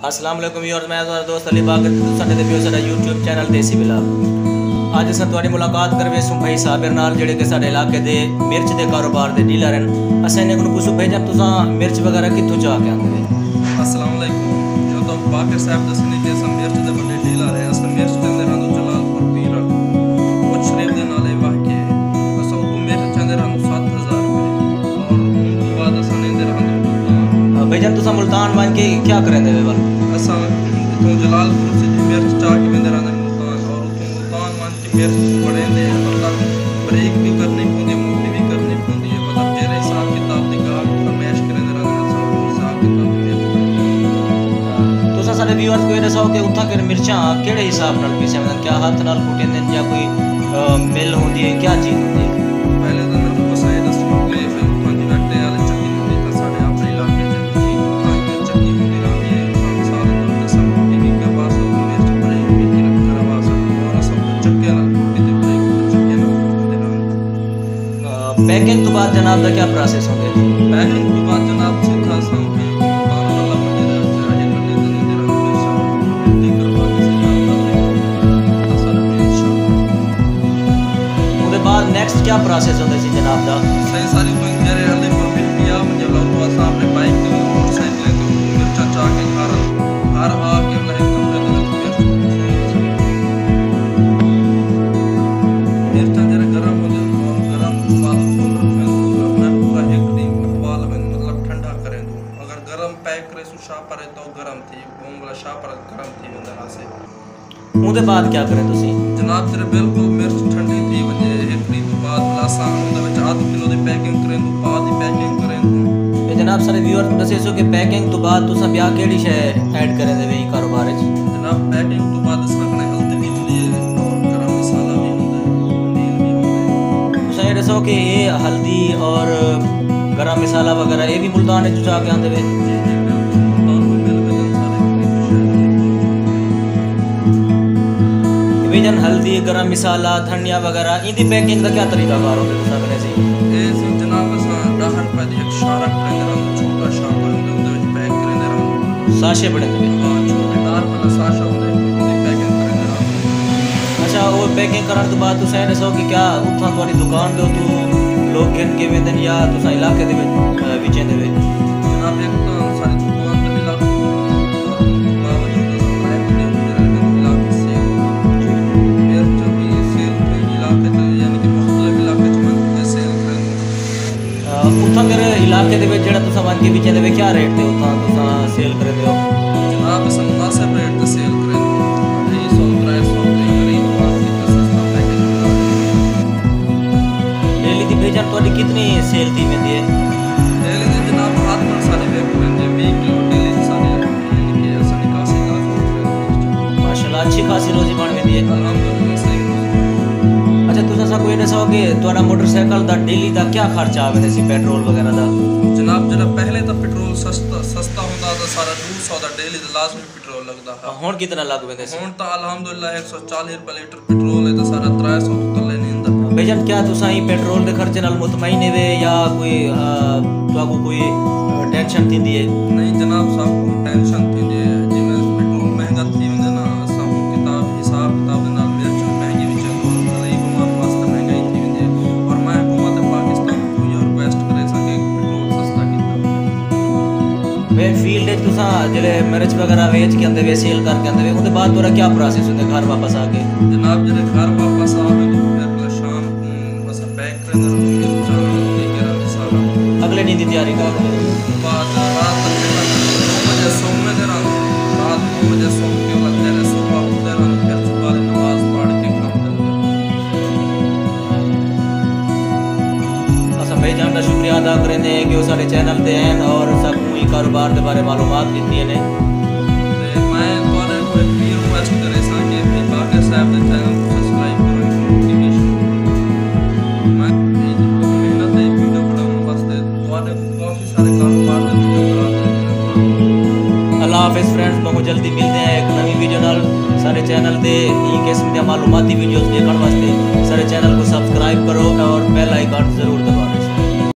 अस्सलाम वालेकुम व्यूअर्स, मैं ਤੁਹਾਡਾ ਦੋਸਤ ਅਲੀ ਬਾਕਰ ਤੇ ਸਾਡੇ ਦੇ ਵੀਓ ਸਾਡਾ YouTube ਚੈਨਲ ਦੇਸੀ ਵਲੌਗ। ਅੱਜ ਅਸਾਂ ਤੁਹਾਡੀ ਮੁਲਾਕਾਤ ਕਰਵੇ ਸੁ ਭਾਈ ਸਾਬਰ ਨਾਲ ਜਿਹੜੇ ਕਿ ਸਾਡੇ ਇਲਾਕੇ ਦੇ ਮਿਰਚ ਦੇ ਕਾਰੋਬਾਰ ਦੇ ਡੀਲਰ ਹਨ। ਅਸਾਂ ਇਹਨਾਂ ਨੂੰ ਪੁੱਛੋ ਭਾਈ ਜਬ ਤੁਸੀਂ ਮਿਰਚ ਵਗੈਰਾ ਕਿੱਥੋਂ ਚਾ ਕੇ ਆਉਂਦੇ ਹੋ? अस्सलाम वालेकुम। जो तो बाकर साहब दसने के सम मिर्च दे बड़े डीलर है। अस मिर्च चंदे रंदो जलालपुर पीर वो शरीफ दे नाले वाके अस तो मिर्च चंदे रंदो 7000 रुपए और उन बाद अस ने दे रंदो भाई जब तुम मुल्तान मान के क्या करें दे बल अस तो जलालपुर से मिर्च चा के में दे रंदो मुल्तान और तो मुल्तान मान के मिर्च बड़े दे मतलब ब्रेक भी करनी पौंदी मोटी भी करनी पौंदी है मतलब जेरे हिसाब किताब दी गाल फरमाइश करे दे रंदो हिसाब किताब सारे व्यूअर्स को ये दसो कि उत्था के मिर्चां केड़े हिसाब नाल पीसे मतलब क्या हाथ नाल कुटेंदे या कोई मिल होंदी है क्या चीज होंदी है? पहले तो मैं तो बसाए दस के फिर पंज घंटे वाले चक्की होंदी था साडे अपने इलाके च चक्की होंदी रही है हम साल तो सब टीवी के पास मिर्च बड़े की करवा सकते और सब चक्के नाल कुटी ते बड़े चक्के नाल कुटदे रहन। पैकिंग तो बाद जनाब दा क्या प्रोसेस होंदे? पैकिंग तो बाद जनाब सीधा सा नेक्स्ट क्या प्रोसेस होता है जनाब दा? सही सारी जरे अली पर बिटिया मुझे लगता है सामने बाइक पे मोटरसाइकिल पे मिर्चा चा के घर आ के नहीं कमरे दे मिर्चा जरे गरम हो जाए और गरम बाल मैं पूरा एक दिन बाल में मतलब ठंडा करें दूं अगर गरम पैक करे सु शाह पर तो गरम थी बोंगला शाह पर गरम थी अंदर से ਉਹਦੇ ਬਾਅਦ क्या करें ਤੁਸੀਂ? जनाब जरे बिल्कुल मिर्च ठंडी थी वजे एक दिन बाद लासा ਉਹਦੇ ਵਿੱਚ आधा किलो ਦੀ ਪੈਕਿੰਗ ਕरें दूं बाद ਦੀ ਪੈਕਿੰਗ करें दूं ਤੇ ਜਨਾਬ ਸਾਰੇ ਵੀਅਰ ਨੂੰ ਦੱਸੇ ਸੋ ਕਿ ਪੈਕਿੰਗ ਤੋਂ ਬਾਅਦ ਤੁਸੀਂ ਬਿਆ ਕਿਹੜੀ ਸ਼ੈ ਐਡ ਕਰੇ ਦੇ ਵੀ ਕਾਰੋਬਾਰ ਵਿੱਚ? जनाब पैकिंग ਤੋਂ ਬਾਅਦ ਇਸ ਰੱਖਣੇ ਹਲਦੀ ਵੀ ਹੁੰਦੀ ਹੈ और गरम मसाला भी ਹੁੰਦਾ है नील भी ਹੁੰਦਾ है। ਤੁਸੀਂ ਇਹ ਦੱਸੋ ਕਿ ਇਹ ਹਲਦੀ और गरम मसाला वगैरह ये भी मुल्तान ਵਿੱਚ ਜਾ ਕੇ ਆਂਦੇ ਵੇ? जन हल्दी गरम मसाला धनिया वगैरह इनकी पैकिंग का क्या तरीका कार होता है सबने सी ये सब जनाब असा 10 रुपए दी एक शारा करेंदे रहो छोटा शाप होंदे उनदे विच पैक करेंदे रहो साशे बड़े ने हां छोटे 10 रुपए साशा होंदे उनदी पैकिंग करेंदे रहो। अच्छा वो पैकिंग करने तो बाद तुसा दसो कि क्या उठा तुम्हारी दुकान दे तू लोग गिन के वेंदन या तुसा इलाके दे विच विचें दे जनाब एक तो सारी दुकान दे इलाके अगर इलाके दे विच जेड़ा तुसा मान के विच दे क्या रेट ते उथा तुसा सेल करे दे हो? जनाब अस मुनासिब रेट ते सेल करे 200 300 के करीब बाकी तो सस्ता पैकेज डेली दी भेजन तोड़ी कितनी सेल थी वेंदी है? डेली दी जनाब हाथ पर सारे वेक वेंदे 20 किलो डेली सारे यानी कि अस निकासी का माशाल्लाह अच्छी खासी रोजी बन वेंदी है अल्हम्दुलिल्लाह सही। अच्छा तुसा सा कोई दसो कि तोड़ा मोटरसाइकिल दा डेली दा क्या खर्चा आवे सी पेट्रोल वगैरह दा? जनाब जरा पहले तो पेट्रोल सस्ता होंदा तो सारा 200 दा डेली दा लाजमी पेट्रोल लगदा है। हुन कितना लग वेंदे सी? हुन तो अल्हम्दुलिल्लाह 140 रुपए लीटर पेट्रोल है तो सारा 300 तो तले नहीं इंदा। बेजन क्या तुसा ही पेट्रोल दे खर्चे नाल मुतमईन है या कोई तुआको कोई टेंशन थींदी है? नहीं जनाब सब टेंशन थींदी है जिवें पेट्रोल महंगा थी वेंदे ना सब किताब हिसाब किताब दे नाल मिर्च महंगी विच गरीब मां वास्ते महंगाई थी वेंदी है और मैं हुकूमत पाकिस्तान को ये रिक्वेस्ट करे सके पेट्रोल सस्ता कीता वे फील्ड में तुसा जले मिर्च वगैरह बेच के अंदर वे सेल करके अंदर वे उसके बाद तोरा क्या प्रोसेस होता है घर वापस आके? जनाब जरे घर वापस आवे तो फिर शाम बस पैक करना मिर्च लेके रख सारा अगले दिन की तैयारी कर बाद रात तक 9 बजे सोने दे रहा रात 9 बजे सो के बाद तेरे सुबह उठते रहा फिर सुबह नमाज पढ़ के काम करते। असा भाई जान का शुक्रिया अदा करेंगे कि वो सारे चैनल ते हैं और सब कोई कारोबार के बारे मालूमात दी ने ते मैं तोरे को एक भी रिक्वेस्ट करे सा कि बाकर साहब दे चैनल को सब्सक्राइब करो नोटिफिकेशन मैं मेहनत है वीडियो बनाने वास्ते तोरे काफी सारे कारोबार दे वीडियो बना। अल्लाह हाफिज़ फ्रेंड्स, बहुत जल्दी मिलते हैं एक नवी वीडियो नाल। सारे चैनल दे ई किस्म दे मालूमाती वीडियोस देखने वास्ते सारे चैनल को सब्सक्राइब करो और बेल आइकन जरूर दबाओ।